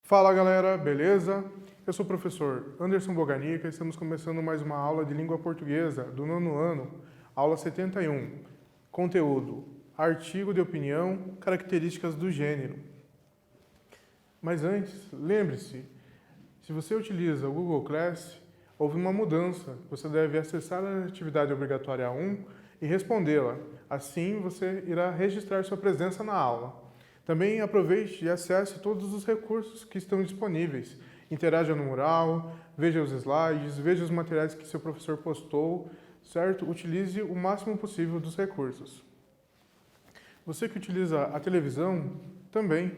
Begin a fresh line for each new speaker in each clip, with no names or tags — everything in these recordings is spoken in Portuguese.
Fala galera, beleza? Eu sou o professor Anderson Boganica e estamos começando mais uma aula de língua portuguesa do 9º ano, aula 71. Conteúdo: artigo de opinião, características do gênero. Mas antes, lembre-se, se você utiliza o Google Class, houve uma mudança. Você deve acessar a atividade obrigatória 1 e respondê-la. Assim, você irá registrar sua presença na aula. Também aproveite e acesse todos os recursos que estão disponíveis. Interaja no mural, veja os slides, veja os materiais que seu professor postou, certo? Utilize o máximo possível dos recursos. Você que utiliza a televisão, também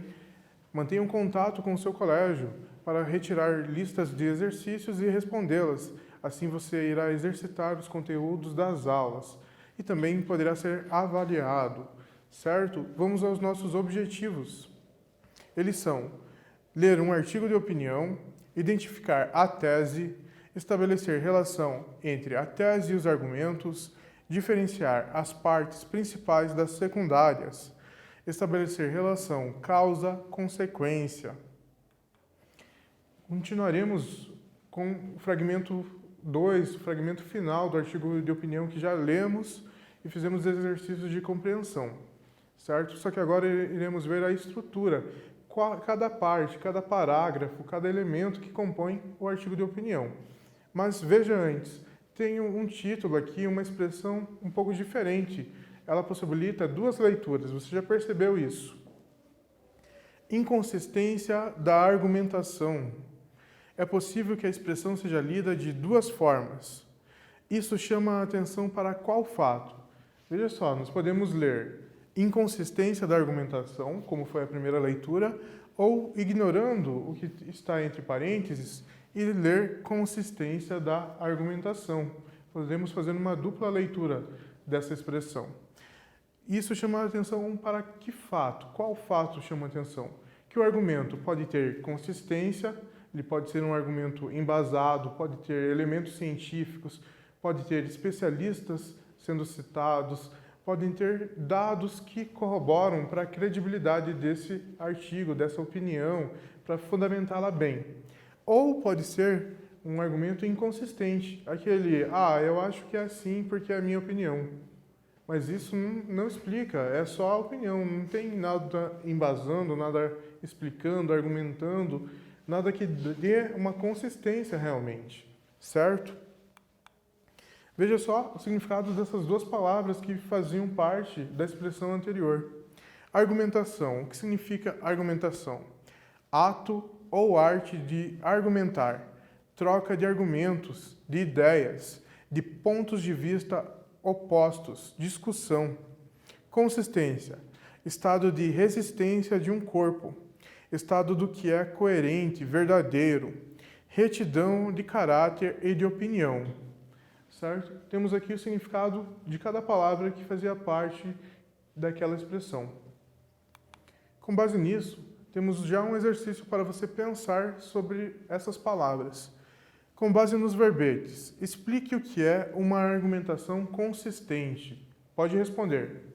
mantenha um contato com o seu colégio para retirar listas de exercícios e respondê-las. Assim você irá exercitar os conteúdos das aulas e também poderá ser avaliado. Certo? Vamos aos nossos objetivos. Eles são: ler um artigo de opinião, identificar a tese, estabelecer relação entre a tese e os argumentos, diferenciar as partes principais das secundárias, estabelecer relação causa-consequência. Continuaremos com o fragmento 2, o fragmento final do artigo de opinião que já lemos e fizemos exercícios de compreensão. Certo? Só que agora iremos ver a estrutura, cada parte, cada parágrafo, cada elemento que compõe o artigo de opinião. Mas veja antes, tem um título aqui, uma expressão um pouco diferente. Ela possibilita duas leituras, você já percebeu isso? Inconsistência da argumentação. É possível que a expressão seja lida de duas formas. Isso chama a atenção para qual fato? Veja só, nós podemos ler inconsistência da argumentação, como foi a primeira leitura, ou ignorando o que está entre parênteses e ler consistência da argumentação. Podemos fazer uma dupla leitura dessa expressão. Isso chama a atenção para que fato? Qual fato chama a atenção? Que o argumento pode ter consistência, ele pode ser um argumento embasado, pode ter elementos científicos, pode ter especialistas sendo citados, podem ter dados que corroboram para a credibilidade desse artigo, dessa opinião, para fundamentá-la bem. Ou pode ser um argumento inconsistente, aquele, eu acho que é assim porque é a minha opinião. Mas isso não explica, é só a opinião, não tem nada embasando, nada explicando, argumentando, nada que dê uma consistência realmente, certo? Veja só o significado dessas duas palavras que faziam parte da expressão anterior. Argumentação. O que significa argumentação? Ato ou arte de argumentar, troca de argumentos, de ideias, de pontos de vista opostos, discussão. Consistência. Estado de resistência de um corpo, estado do que é coerente, verdadeiro, retidão de caráter e de opinião. Certo? Temos aqui o significado de cada palavra que fazia parte daquela expressão. Com base nisso, temos já um exercício para você pensar sobre essas palavras. Com base nos verbetes, explique o que é uma argumentação consistente. Pode responder.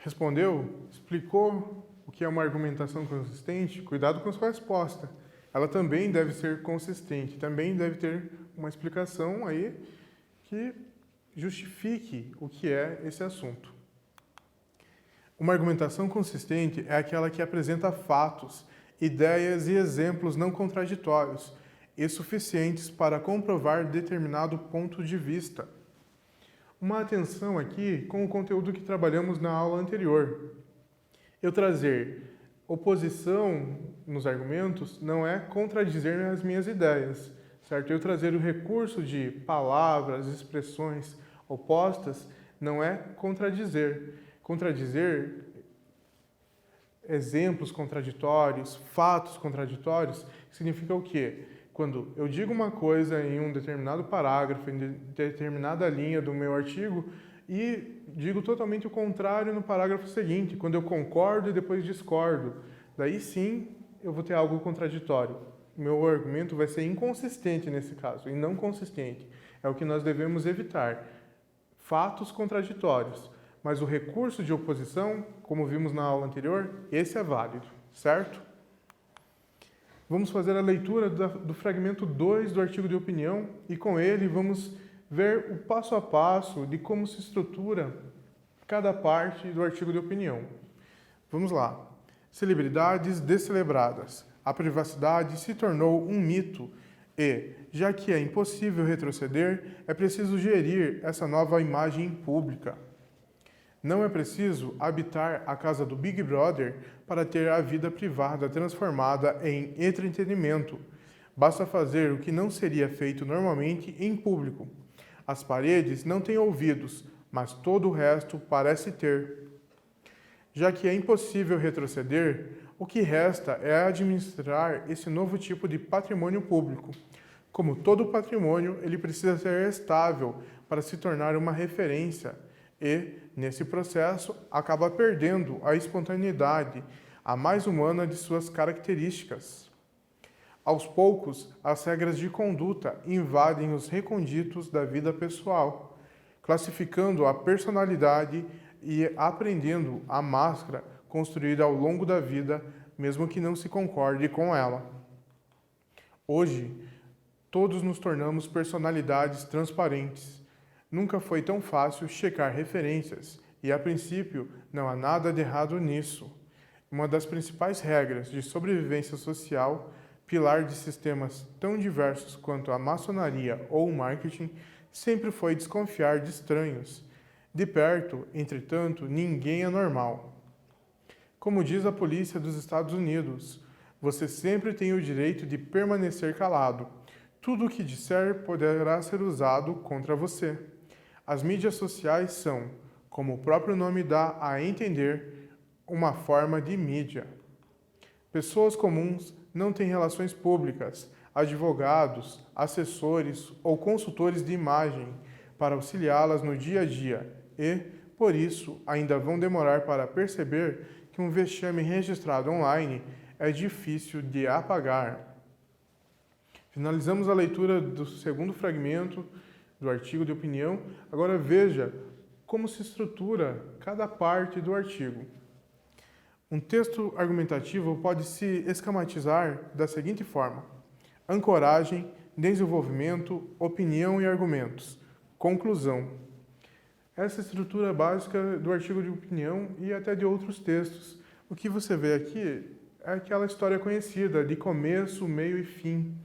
Respondeu? Explicou o que é uma argumentação consistente? Cuidado com a sua resposta. Ela também deve ser consistente, também deve ter uma explicação aí que justifique o que é esse assunto. Uma argumentação consistente é aquela que apresenta fatos, ideias e exemplos não contraditórios e suficientes para comprovar determinado ponto de vista. Uma atenção aqui com o conteúdo que trabalhamos na aula anterior. Eu trazer oposição nos argumentos não é contradizer as minhas ideias, certo? Eu trazer o recurso de palavras, expressões opostas não é contradizer. Contradizer exemplos contraditórios, fatos contraditórios, significa o quê? Quando eu digo uma coisa em um determinado parágrafo, em determinada linha do meu artigo, e digo totalmente o contrário no parágrafo seguinte, quando eu concordo e depois discordo. Daí sim eu vou ter algo contraditório. O meu argumento vai ser inconsistente nesse caso, e não consistente. É o que nós devemos evitar. Fatos contraditórios. Mas o recurso de oposição, como vimos na aula anterior, esse é válido, certo? Vamos fazer a leitura do fragmento 2 do artigo de opinião e com ele vamos ver o passo a passo de como se estrutura cada parte do artigo de opinião. Vamos lá. Celebridades descelebradas. A privacidade se tornou um mito e, já que é impossível retroceder, é preciso gerir essa nova imagem pública. Não é preciso habitar a casa do Big Brother para ter a vida privada transformada em entretenimento. Basta fazer o que não seria feito normalmente em público. As paredes não têm ouvidos, mas todo o resto parece ter. Já que é impossível retroceder, o que resta é administrar esse novo tipo de patrimônio público. Como todo patrimônio, ele precisa ser estável para se tornar uma referência e, nesse processo, acaba perdendo a espontaneidade, a mais humana de suas características. Aos poucos, as regras de conduta invadem os recônditos da vida pessoal, classificando a personalidade e aprendendo a máscara construída ao longo da vida, mesmo que não se concorde com ela. Hoje, todos nos tornamos personalidades transparentes. Nunca foi tão fácil checar referências e, a princípio, não há nada de errado nisso. Uma das principais regras de sobrevivência social, pilar de sistemas tão diversos quanto a maçonaria ou o marketing, sempre foi desconfiar de estranhos. De perto, entretanto, ninguém é normal. Como diz a polícia dos Estados Unidos, você sempre tem o direito de permanecer calado. Tudo o que disser poderá ser usado contra você. As mídias sociais são, como o próprio nome dá a entender, uma forma de mídia. Pessoas comuns não têm relações públicas, advogados, assessores ou consultores de imagem para auxiliá-las no dia a dia e, por isso, ainda vão demorar para perceber que um vexame registrado online é difícil de apagar. Finalizamos a leitura do segundo fragmento do artigo de opinião. Agora veja como se estrutura cada parte do artigo. Um texto argumentativo pode se esquematizar da seguinte forma: ancoragem, desenvolvimento, opinião e argumentos, conclusão. Essa estrutura básica do artigo de opinião e até de outros textos. O que você vê aqui é aquela história conhecida de começo, meio e fim,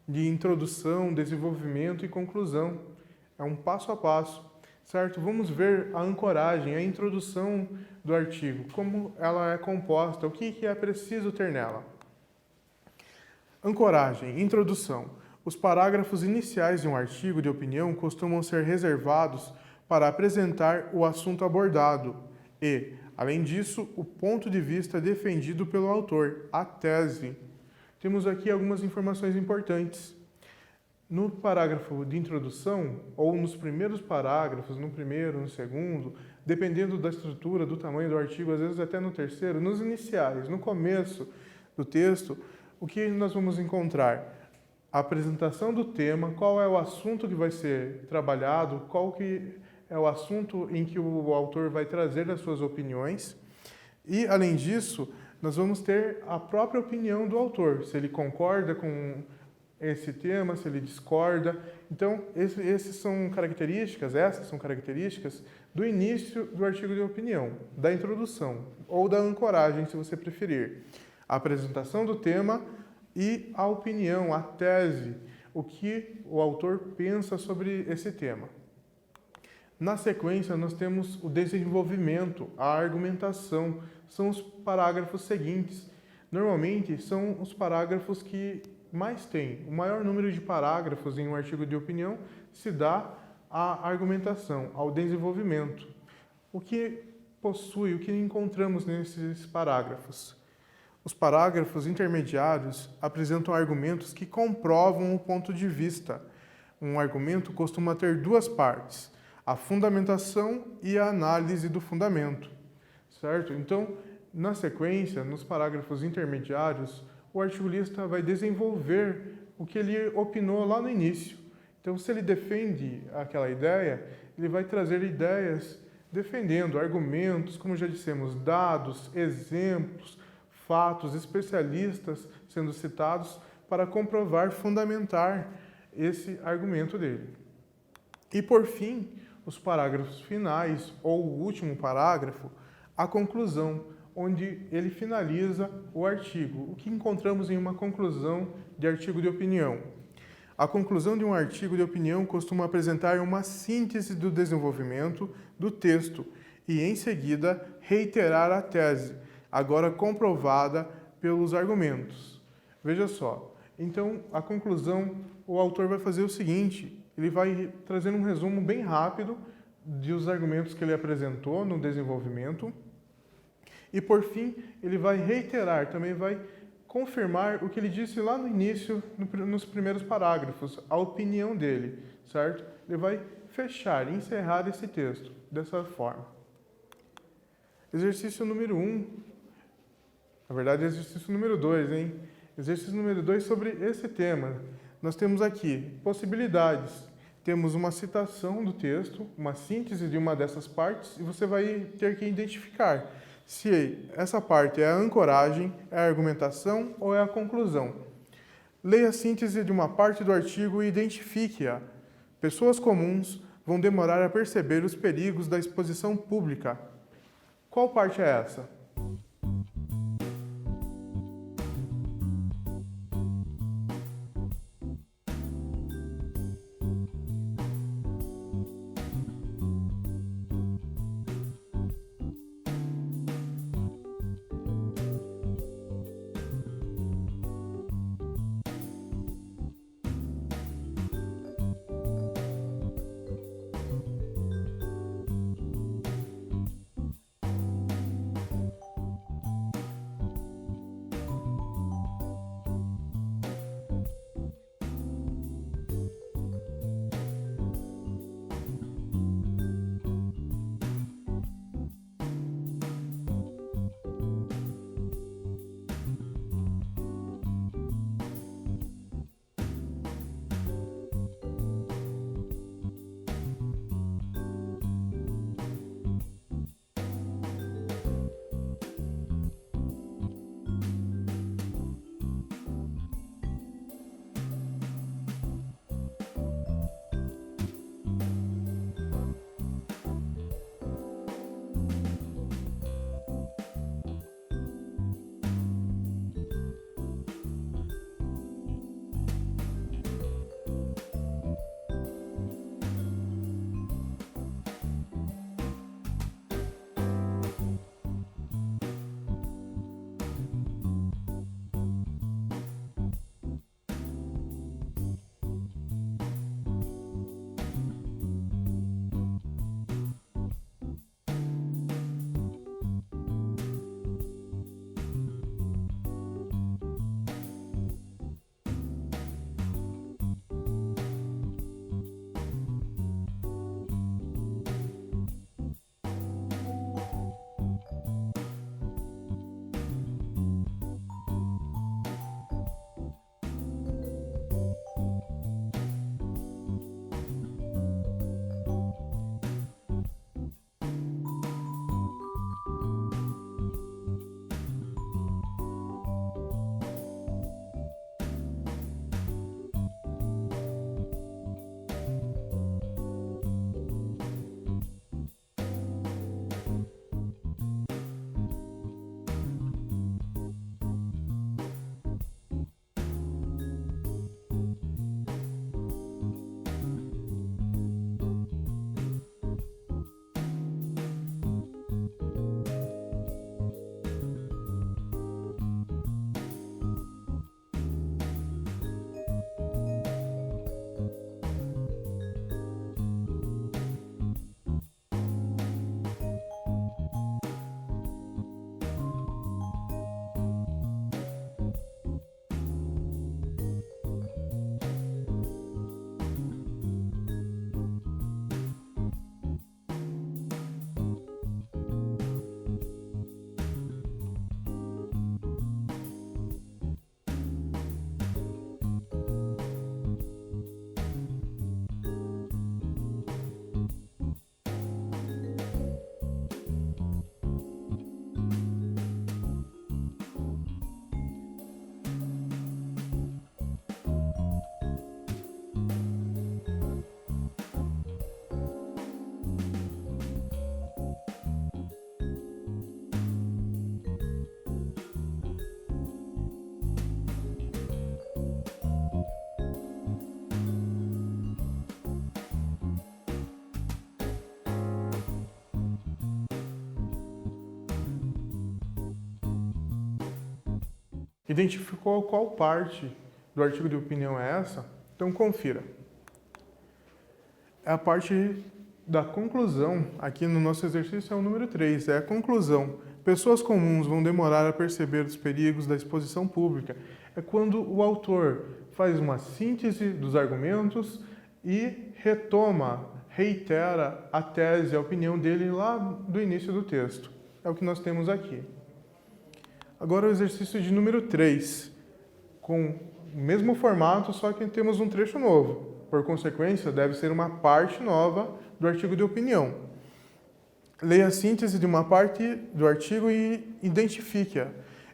de introdução, desenvolvimento e conclusão. É um passo a passo, certo? Vamos ver a ancoragem, a introdução do artigo, como ela é composta, o que é preciso ter nela. Ancoragem, introdução. Os parágrafos iniciais de um artigo de opinião costumam ser reservados para apresentar o assunto abordado e, além disso, o ponto de vista defendido pelo autor, a tese. Temos aqui algumas informações importantes. No parágrafo de introdução, ou nos primeiros parágrafos, no primeiro, no segundo, dependendo da estrutura, do tamanho do artigo, às vezes até no terceiro, nos iniciais, no começo do texto, o que nós vamos encontrar? A apresentação do tema, qual é o assunto que vai ser trabalhado, qual que é o assunto em que o autor vai trazer as suas opiniões. E, além disso, nós vamos ter a própria opinião do autor, se ele concorda com esse tema, se ele discorda. Então, essas são características do início do artigo de opinião, da introdução, ou da ancoragem, se você preferir. A apresentação do tema e a opinião, a tese, o que o autor pensa sobre esse tema. Na sequência, nós temos o desenvolvimento, a argumentação, são os parágrafos seguintes. Normalmente, são os parágrafos que mais tem. O maior número de parágrafos em um artigo de opinião se dá à argumentação, ao desenvolvimento. O que possui, o que encontramos nesses parágrafos? Os parágrafos intermediários apresentam argumentos que comprovam o ponto de vista. Um argumento costuma ter duas partes, a fundamentação e a análise do fundamento, certo? Então, na sequência, nos parágrafos intermediários, o articulista vai desenvolver o que ele opinou lá no início. Então, se ele defende aquela ideia, ele vai trazer ideias defendendo argumentos, como já dissemos, dados, exemplos, fatos, especialistas sendo citados para comprovar, fundamentar esse argumento dele. E, por fim, os parágrafos finais, ou o último parágrafo, a conclusão, onde ele finaliza o artigo. O que encontramos em uma conclusão de artigo de opinião? A conclusão de um artigo de opinião costuma apresentar uma síntese do desenvolvimento do texto e, em seguida, reiterar a tese, agora comprovada pelos argumentos. Veja só, então, a conclusão, o autor vai fazer o seguinte, ele vai trazer um resumo bem rápido dos argumentos que ele apresentou no desenvolvimento e, por fim, ele vai reiterar, também vai confirmar o que ele disse lá no início, nos primeiros parágrafos, a opinião dele, certo? Ele vai fechar, encerrar esse texto dessa forma. Exercício número 1. Na verdade, exercício número 2, hein? Exercício número 2 sobre esse tema. Nós temos aqui possibilidades. Temos uma citação do texto, uma síntese de uma dessas partes, e você vai ter que identificar se essa parte é a ancoragem, é a argumentação ou é a conclusão. Leia a síntese de uma parte do artigo e identifique-a. Pessoas comuns vão demorar a perceber os perigos da exposição pública. Qual parte é essa? Identificou qual parte do artigo de opinião é essa? Então confira. É a parte da conclusão. Aqui no nosso exercício é o número 3, é a conclusão. Pessoas comuns vão demorar a perceber os perigos da exposição pública. É quando o autor faz uma síntese dos argumentos e reitera a tese, a opinião dele lá do início do texto. É o que nós temos aqui. Agora o exercício de número 3, com o mesmo formato, só que temos um trecho novo. Por consequência, deve ser uma parte nova do artigo de opinião. Leia a síntese de uma parte do artigo e identifique-a.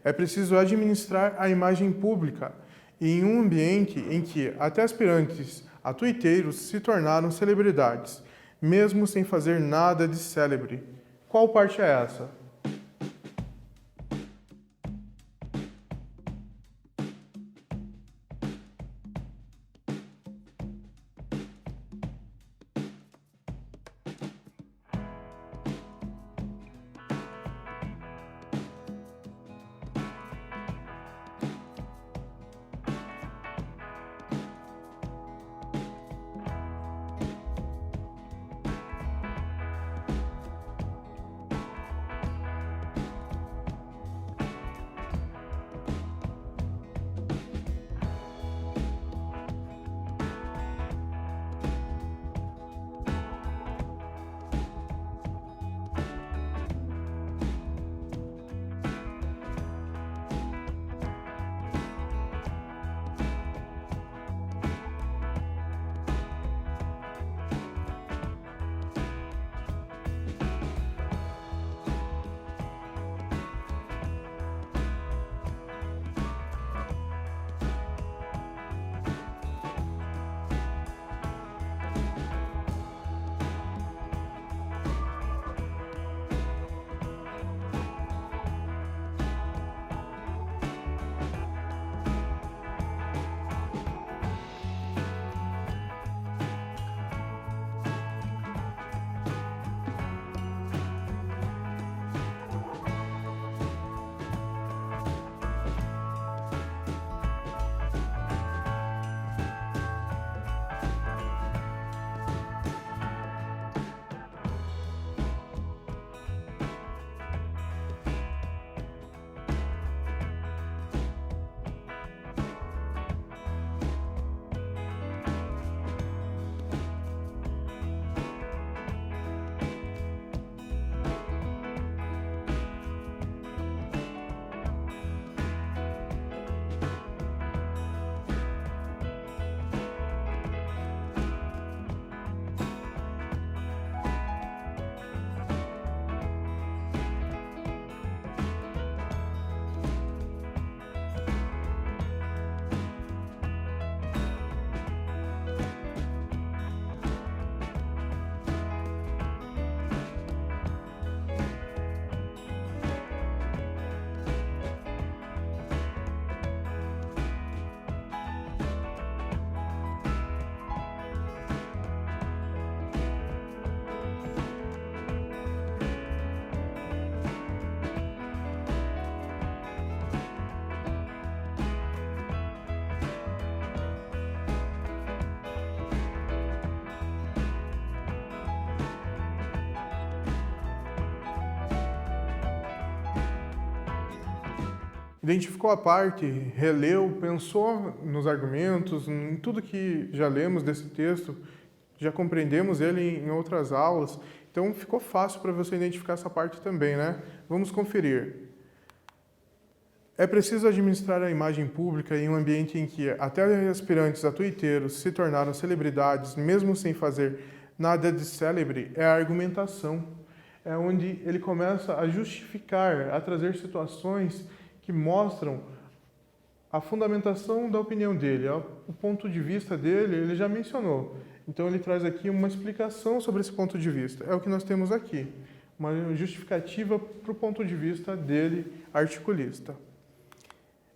É preciso administrar a imagem pública em um ambiente em que até aspirantes a tuiteiros se tornaram celebridades, mesmo sem fazer nada de célebre. Qual parte é essa? Identificou a parte, releu, pensou nos argumentos, em tudo que já lemos desse texto, já compreendemos ele em outras aulas, então ficou fácil para você identificar essa parte também, né? Vamos conferir. É preciso administrar a imagem pública em um ambiente em que até aspirantes a tuiteiros se tornaram celebridades, mesmo sem fazer nada de célebre, é a argumentação. É onde ele começa a justificar, a trazer situações que mostram a fundamentação da opinião dele, o ponto de vista dele, ele já mencionou. Então ele traz aqui uma explicação sobre esse ponto de vista. É o que nós temos aqui, uma justificativa para o ponto de vista dele, articulista.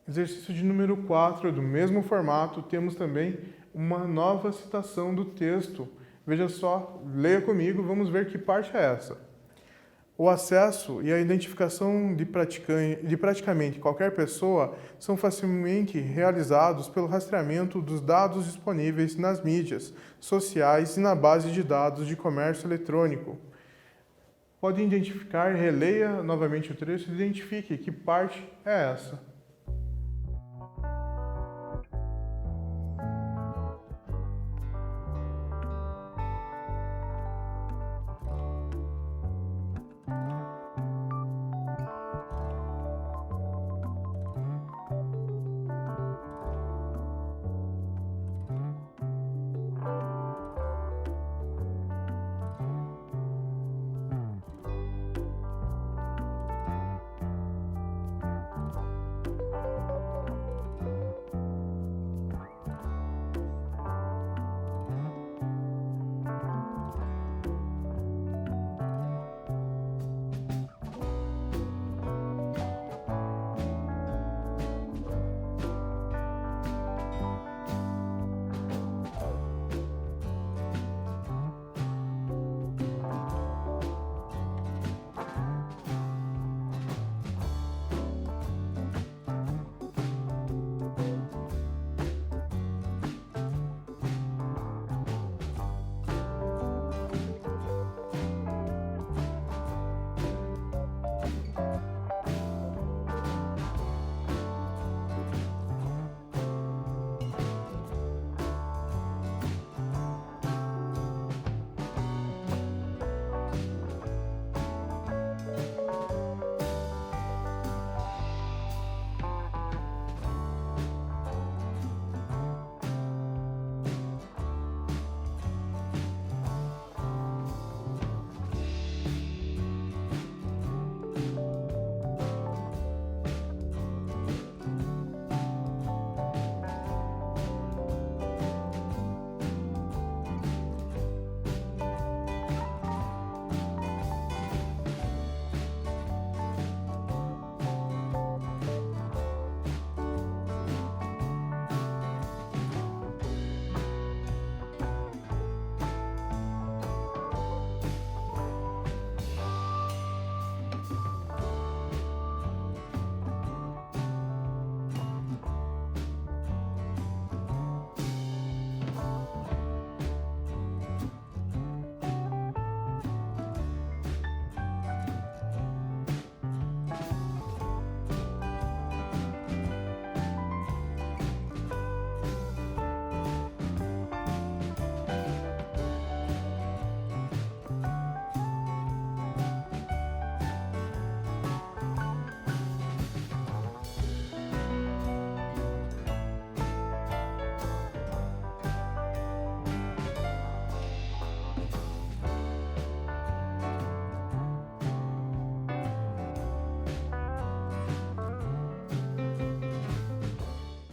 Exercício de número 4, do mesmo formato, temos também uma nova citação do texto. Veja só, leia comigo, vamos ver que parte é essa. O acesso e a identificação de praticamente qualquer pessoa são facilmente realizados pelo rastreamento dos dados disponíveis nas mídias sociais e na base de dados de comércio eletrônico. Pode identificar, releia novamente o trecho e identifique que parte é essa.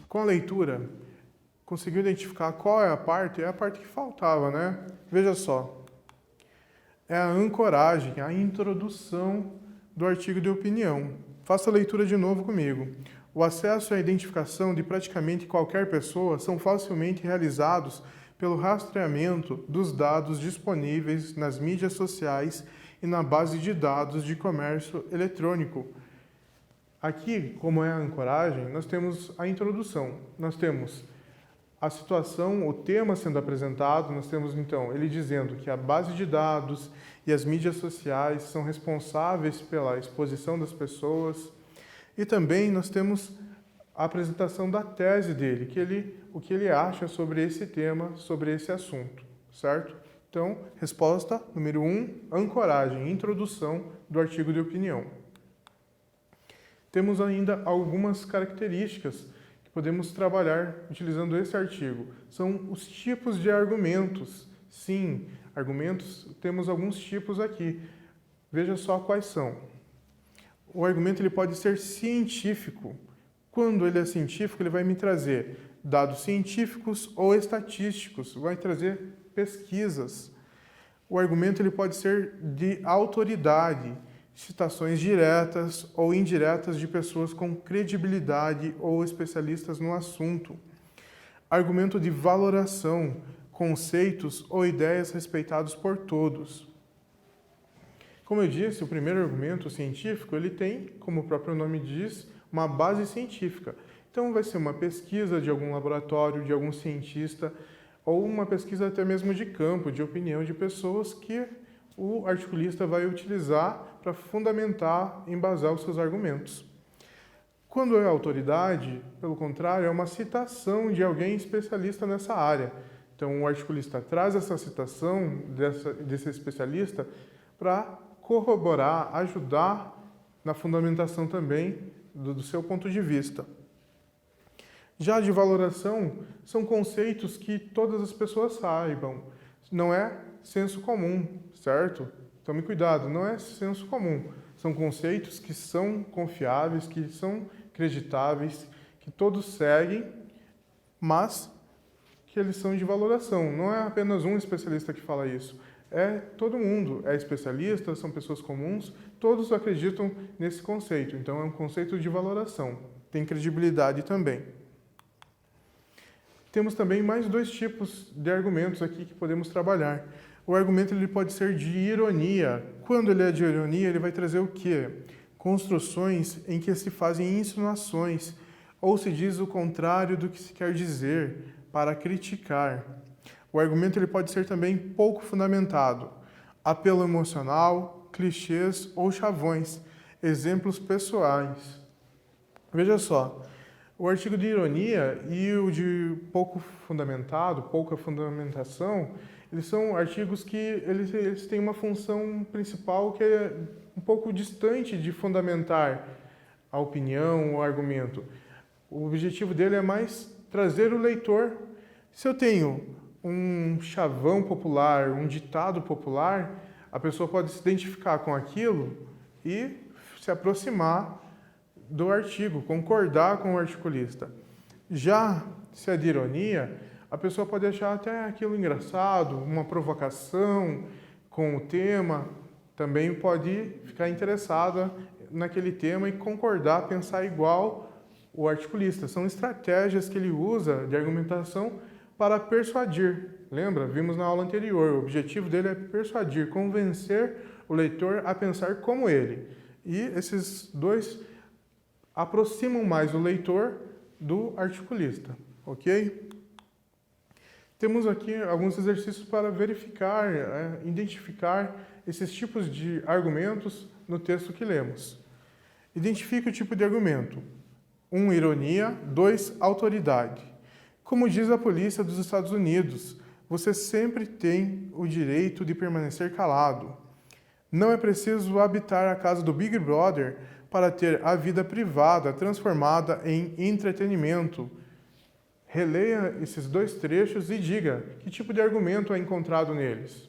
Com a leitura, conseguiu identificar qual é a parte? É a parte que faltava, né? Veja só. É a ancoragem, a introdução do artigo de opinião. Faça a leitura de novo comigo. O acesso e a identificação de praticamente qualquer pessoa são facilmente realizados pelo rastreamento dos dados disponíveis nas mídias sociais e na base de dados de comércio eletrônico. Aqui, como é a ancoragem, nós temos a introdução, nós temos a situação, o tema sendo apresentado, nós temos então ele dizendo que a base de dados e as mídias sociais são responsáveis pela exposição das pessoas, e também nós temos a apresentação da tese dele, o que ele acha sobre esse tema, sobre esse assunto, certo? Então, resposta número 1, ancoragem, introdução do artigo de opinião. Temos ainda algumas características que podemos trabalhar utilizando esse artigo. São os tipos de argumentos. Sim, argumentos, temos alguns tipos aqui. Veja só quais são. O argumento ele pode ser científico. Quando ele é científico, ele vai me trazer dados científicos ou estatísticos, vai trazer pesquisas. O argumento ele pode ser de autoridade, citações diretas ou indiretas de pessoas com credibilidade ou especialistas no assunto. Argumento de valoração, conceitos ou ideias respeitados por todos. Como eu disse, o primeiro argumento científico, ele tem, como o próprio nome diz, uma base científica. Então, vai ser uma pesquisa de algum laboratório, de algum cientista, ou uma pesquisa até mesmo de campo, de opinião de pessoas que o articulista vai utilizar para fundamentar, embasar os seus argumentos. Quando é autoridade, pelo contrário, é uma citação de alguém especialista nessa área. Então, o articulista traz essa citação desse especialista para corroborar, ajudar na fundamentação também do seu ponto de vista. Já de valoração, são conceitos que todas as pessoas saibam. Não é senso comum, certo? Tome cuidado, não é senso comum. São conceitos que são confiáveis, que são acreditáveis, que todos seguem, mas que eles são de valoração. Não é apenas um especialista que fala isso. É todo mundo, é especialista, são pessoas comuns, todos acreditam nesse conceito. Então é um conceito de valoração. Tem credibilidade também. Temos também mais dois tipos de argumentos aqui que podemos trabalhar. O argumento ele pode ser de ironia. Quando ele é de ironia, ele vai trazer o quê? Construções em que se fazem insinuações, ou se diz o contrário do que se quer dizer, para criticar. O argumento ele pode ser também pouco fundamentado. Apelo emocional, clichês ou chavões, exemplos pessoais. Veja só, o artigo de ironia e o de pouco fundamentado, pouca fundamentação, eles são artigos que eles têm uma função principal que é um pouco distante de fundamentar a opinião, o argumento. O objetivo dele é mais trazer o leitor. Se eu tenho um chavão popular, um ditado popular, a pessoa pode se identificar com aquilo e se aproximar do artigo, concordar com o articulista. Já se é de ironia, a pessoa pode achar até aquilo engraçado, uma provocação com o tema, também pode ficar interessada naquele tema e concordar, pensar igual o articulista. São estratégias que ele usa de argumentação para persuadir. Lembra? Vimos na aula anterior. O objetivo dele é persuadir, convencer o leitor a pensar como ele. E esses dois aproximam mais o leitor do articulista, ok? Temos aqui alguns exercícios para verificar, identificar esses tipos de argumentos no texto que lemos. Identifique o tipo de argumento. 1, ironia. 2, autoridade. Como diz a polícia dos Estados Unidos, você sempre tem o direito de permanecer calado. Não é preciso habitar a casa do Big Brother para ter a vida privada transformada em entretenimento. Releia esses dois trechos e diga que tipo de argumento é encontrado neles.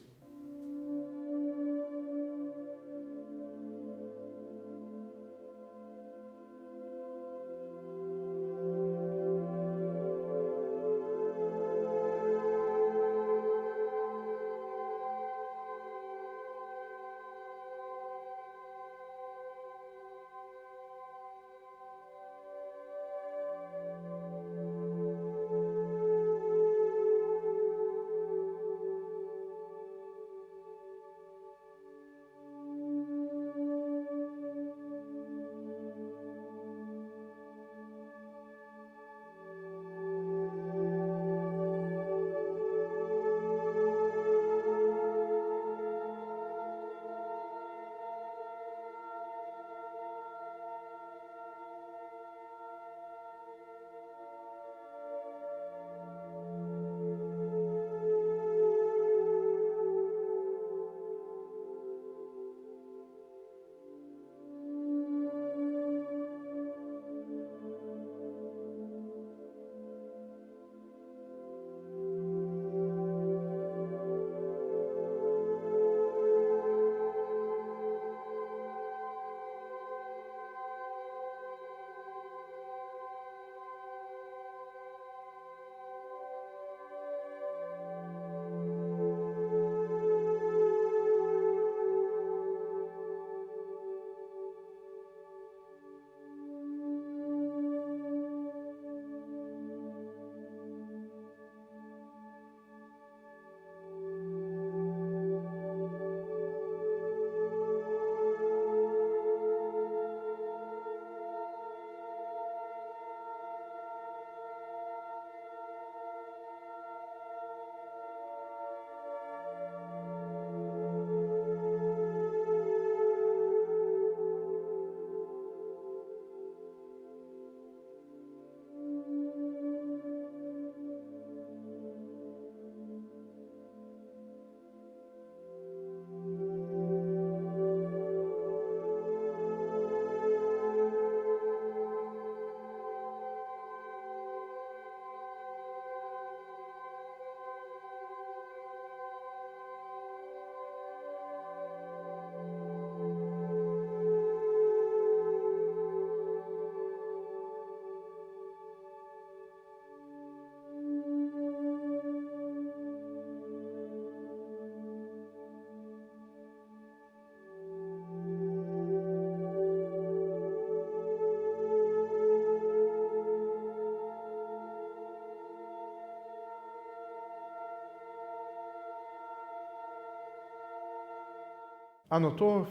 Anotou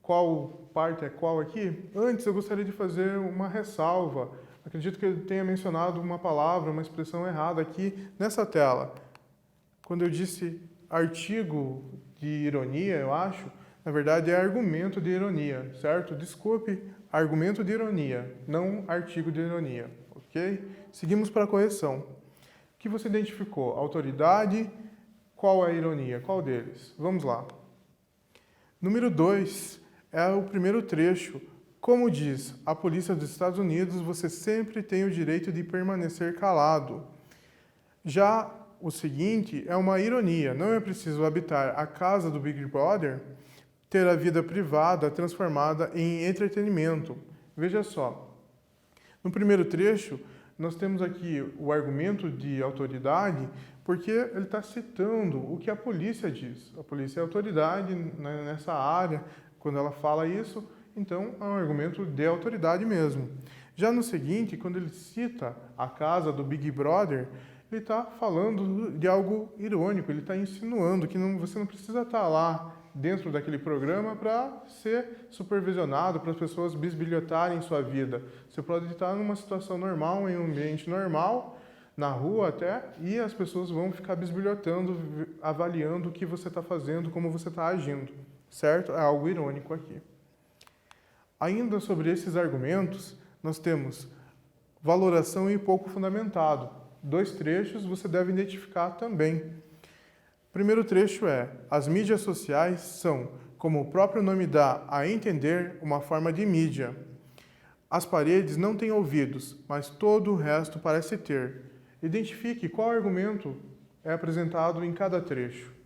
qual parte é qual aqui? Antes, eu gostaria de fazer uma ressalva. Acredito que ele tenha mencionado uma palavra, uma expressão errada aqui nessa tela. Quando eu disse artigo de ironia, eu acho, na verdade é argumento de ironia, certo? Desculpe, argumento de ironia, não artigo de ironia, ok? Seguimos para a correção. O que você identificou? Autoridade, qual é a ironia? Qual deles? Vamos lá. Número 2 é o primeiro trecho. Como diz a polícia dos Estados Unidos, você sempre tem o direito de permanecer calado. Já o seguinte é uma ironia. Não é preciso habitar a casa do Big Brother, ter a vida privada transformada em entretenimento. Veja só. No primeiro trecho, nós temos aqui o argumento de autoridade, porque ele está citando o que a polícia diz. A polícia é autoridade nessa área. Quando ela fala isso, então é um argumento de autoridade mesmo. Já no seguinte, quando ele cita a casa do Big Brother, ele está falando de algo irônico, ele está insinuando que você não precisa estar lá dentro daquele programa para ser supervisionado, para as pessoas bisbilhotarem sua vida. Você pode estar numa situação normal, em um ambiente normal, na rua até, e as pessoas vão ficar bisbilhotando, avaliando o que você está fazendo, como você está agindo, certo? É algo irônico aqui. Ainda sobre esses argumentos, nós temos valoração e pouco fundamentado. 2 trechos você deve identificar também. O primeiro trecho é: as mídias sociais são, como o próprio nome dá a entender, uma forma de mídia. As paredes não têm ouvidos, mas todo o resto parece ter. Identifique qual argumento é apresentado em cada trecho.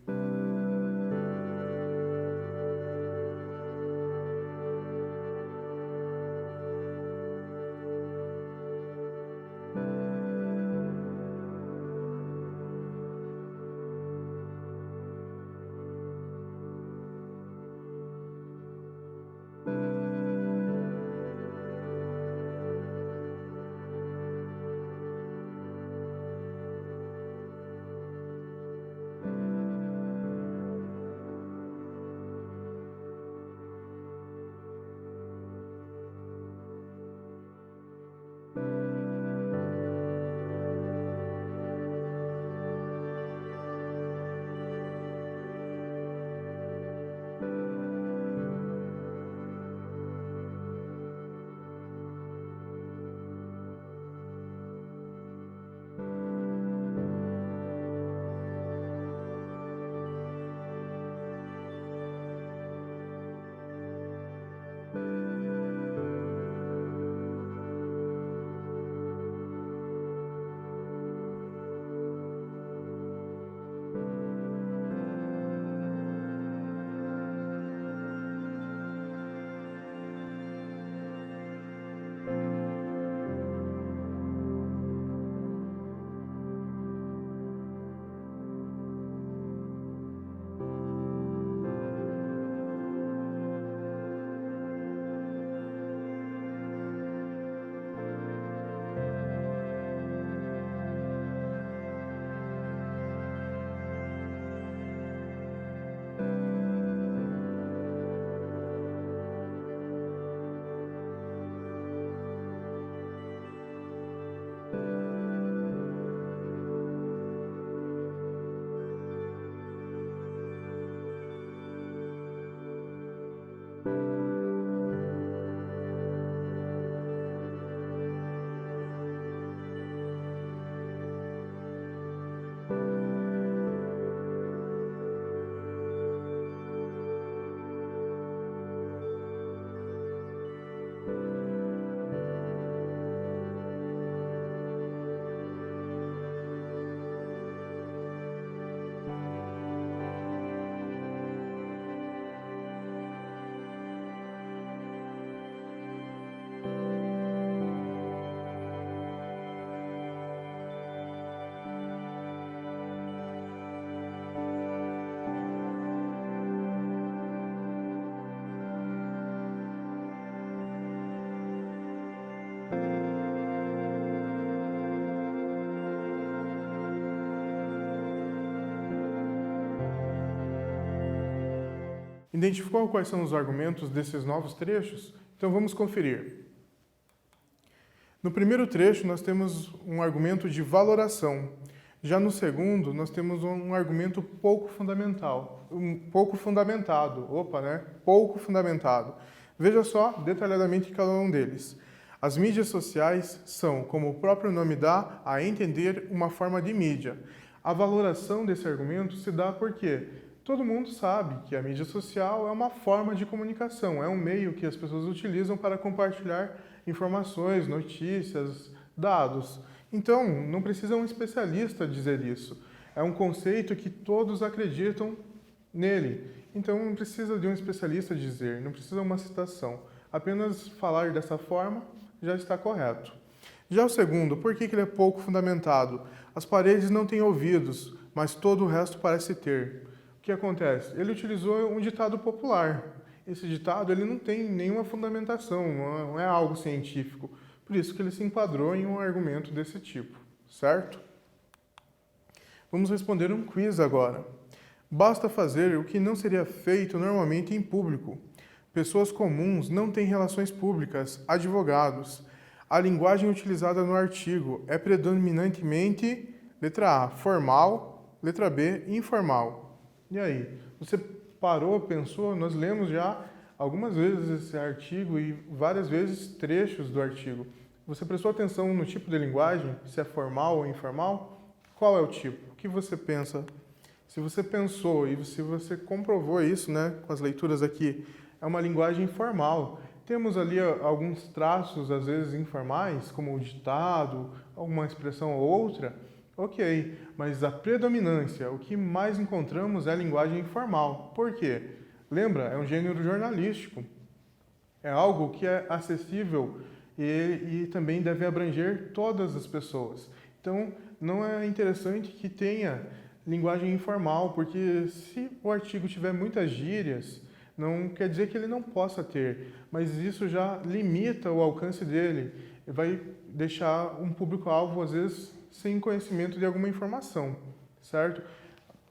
Identificou quais são os argumentos desses novos trechos? Então vamos conferir. No primeiro trecho, nós temos um argumento de valoração. Já no segundo, nós temos um argumento pouco fundamentado. Pouco fundamentado. Veja só detalhadamente cada um deles. As mídias sociais são, como o próprio nome dá, a entender uma forma de mídia. A valoração desse argumento se dá porque todo mundo sabe que a mídia social é uma forma de comunicação, é um meio que as pessoas utilizam para compartilhar informações, notícias, dados. Então, não precisa um especialista dizer isso. É um conceito que todos acreditam nele. Então, não precisa de um especialista dizer, não precisa uma citação. Apenas falar dessa forma já está correto. Já o segundo, por que ele é pouco fundamentado? As paredes não têm ouvidos, mas todo o resto parece ter. O que acontece? Ele utilizou um ditado popular. Esse ditado ele não tem nenhuma fundamentação, não é algo científico. Por isso que ele se enquadrou em um argumento desse tipo, certo? Vamos responder um quiz agora. Basta fazer o que não seria feito normalmente em público. Pessoas comuns não têm relações públicas, advogados. A linguagem utilizada no artigo é predominantemente, letra A, formal, letra B, informal. E aí? Você parou, pensou? Nós lemos já algumas vezes esse artigo e várias vezes trechos do artigo. Você prestou atenção no tipo de linguagem? Se é formal ou informal? Qual é o tipo? O que você pensa? Se você pensou e se você comprovou isso, né, com as leituras aqui, é uma linguagem formal. Temos ali alguns traços, às vezes informais, como o ditado, alguma expressão ou outra. Ok, mas a predominância, o que mais encontramos é a linguagem informal. Por quê? Lembra, é um gênero jornalístico. É algo que é acessível e também deve abranger todas as pessoas. Então, não é interessante que tenha linguagem informal, porque se o artigo tiver muitas gírias, não quer dizer que ele não possa ter, mas isso já limita o alcance dele, vai deixar um público-alvo, às vezes, sem conhecimento de alguma informação, certo?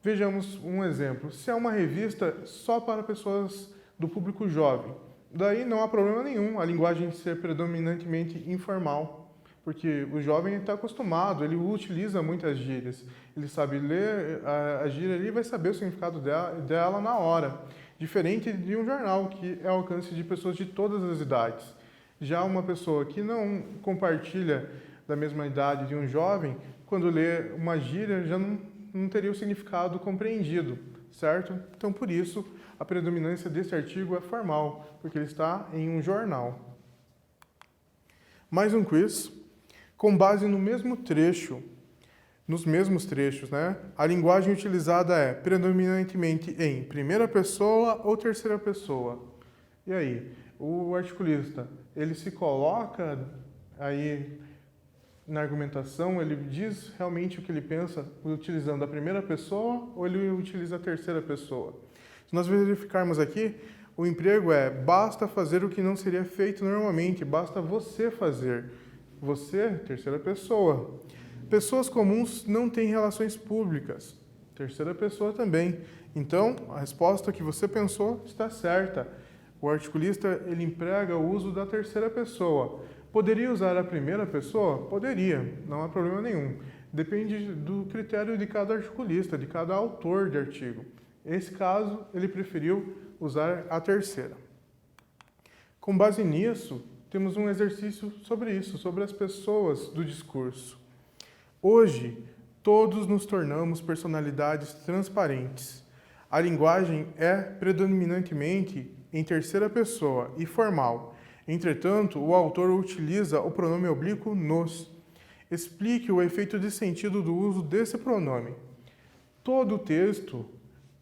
Vejamos um exemplo. Se é uma revista só para pessoas do público jovem, daí não há problema nenhum a linguagem ser predominantemente informal, porque o jovem está acostumado, ele utiliza muitas gírias, ele sabe ler a gíria ali e vai saber o significado dela na hora, diferente de um jornal que é ao alcance de pessoas de todas as idades. Já uma pessoa que não compartilha da mesma idade de um jovem, quando lê uma gíria já não teria o significado compreendido, certo? Então, por isso, a predominância desse artigo é formal, porque ele está em um jornal. Mais um quiz. Com base no mesmo trecho, nos mesmos trechos, né? A linguagem utilizada é predominantemente em primeira pessoa ou terceira pessoa. E aí, o articulista, ele se coloca aí na argumentação, ele diz realmente o que ele pensa utilizando a primeira pessoa ou ele utiliza a terceira pessoa? Se nós verificarmos aqui, o emprego é basta fazer o que não seria feito normalmente, basta você fazer. Você, terceira pessoa. Pessoas comuns não têm relações públicas. Terceira pessoa também. Então, a resposta que você pensou está certa. O articulista, ele emprega o uso da terceira pessoa. Poderia usar a primeira pessoa? Poderia, não há problema nenhum. Depende do critério de cada articulista, de cada autor de artigo. Nesse caso, ele preferiu usar a terceira. Com base nisso, temos um exercício sobre isso, sobre as pessoas do discurso. Hoje, todos nos tornamos personalidades transparentes. A linguagem é predominantemente em terceira pessoa e formal. Entretanto, o autor utiliza o pronome oblíquo nos. Explique o efeito de sentido do uso desse pronome. Todo o texto,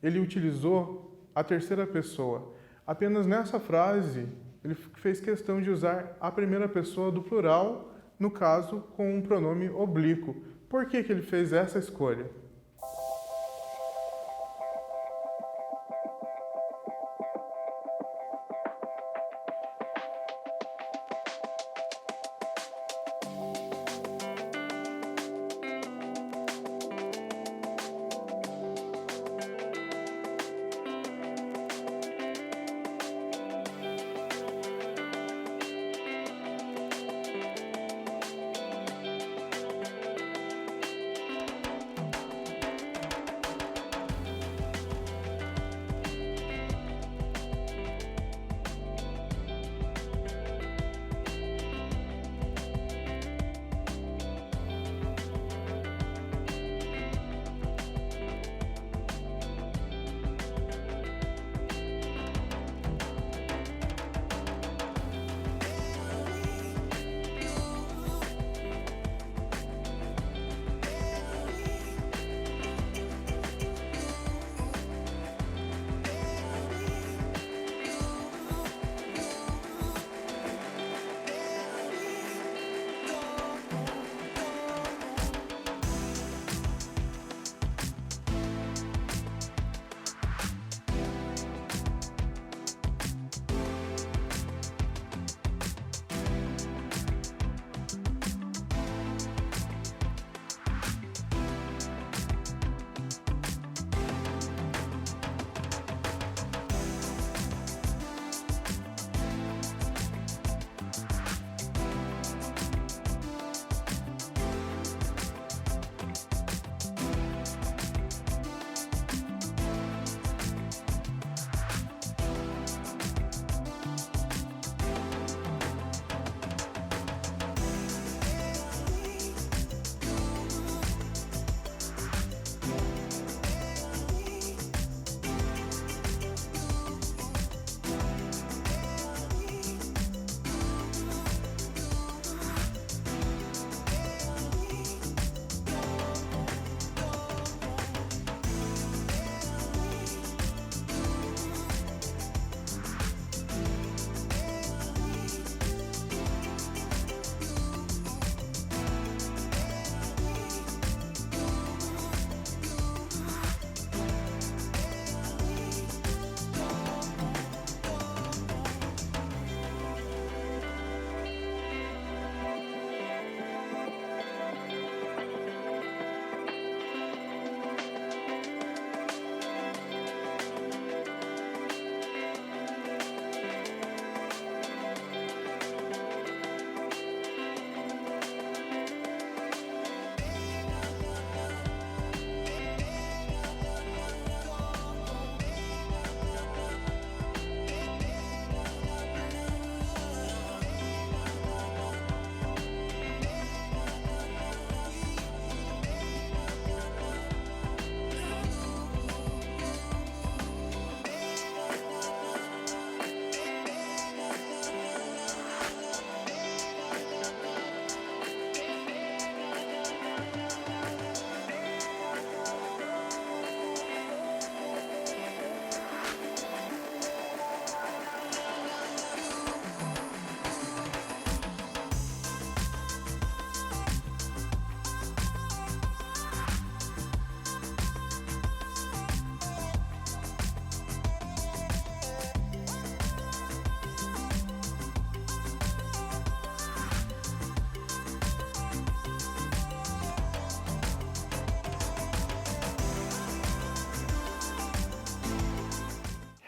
ele utilizou a terceira pessoa. Apenas nessa frase, ele fez questão de usar a primeira pessoa do plural, no caso, com um pronome oblíquo. Por que ele fez essa escolha?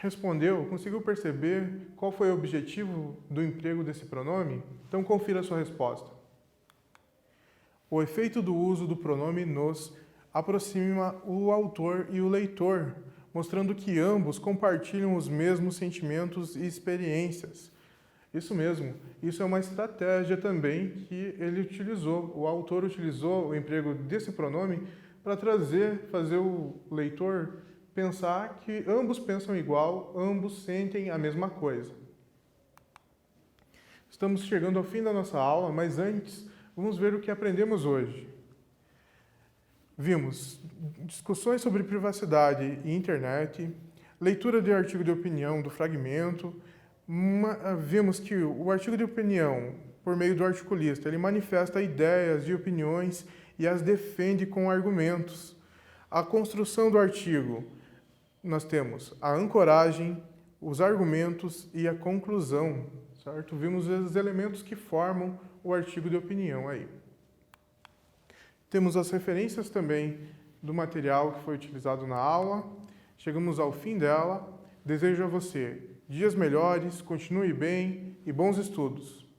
Respondeu? Conseguiu perceber qual foi o objetivo do emprego desse pronome? Então confira a sua resposta. O efeito do uso do pronome nos aproxima o autor e o leitor, mostrando que ambos compartilham os mesmos sentimentos e experiências. Isso mesmo, isso é uma estratégia também que ele utilizou. O autor utilizou o emprego desse pronome para fazer o leitor pensar que ambos pensam igual, ambos sentem a mesma coisa. Estamos chegando ao fim da nossa aula, mas antes, vamos ver o que aprendemos hoje. Vimos discussões sobre privacidade e internet, leitura de artigo de opinião do fragmento. Vimos que o artigo de opinião, por meio do articulista, ele manifesta ideias e opiniões e as defende com argumentos. A construção do artigo, nós temos a ancoragem, os argumentos e a conclusão, certo? Vimos os elementos que formam o artigo de opinião aí. Temos as referências também do material que foi utilizado na aula. Chegamos ao fim dela. Desejo a você dias melhores, continue bem e bons estudos.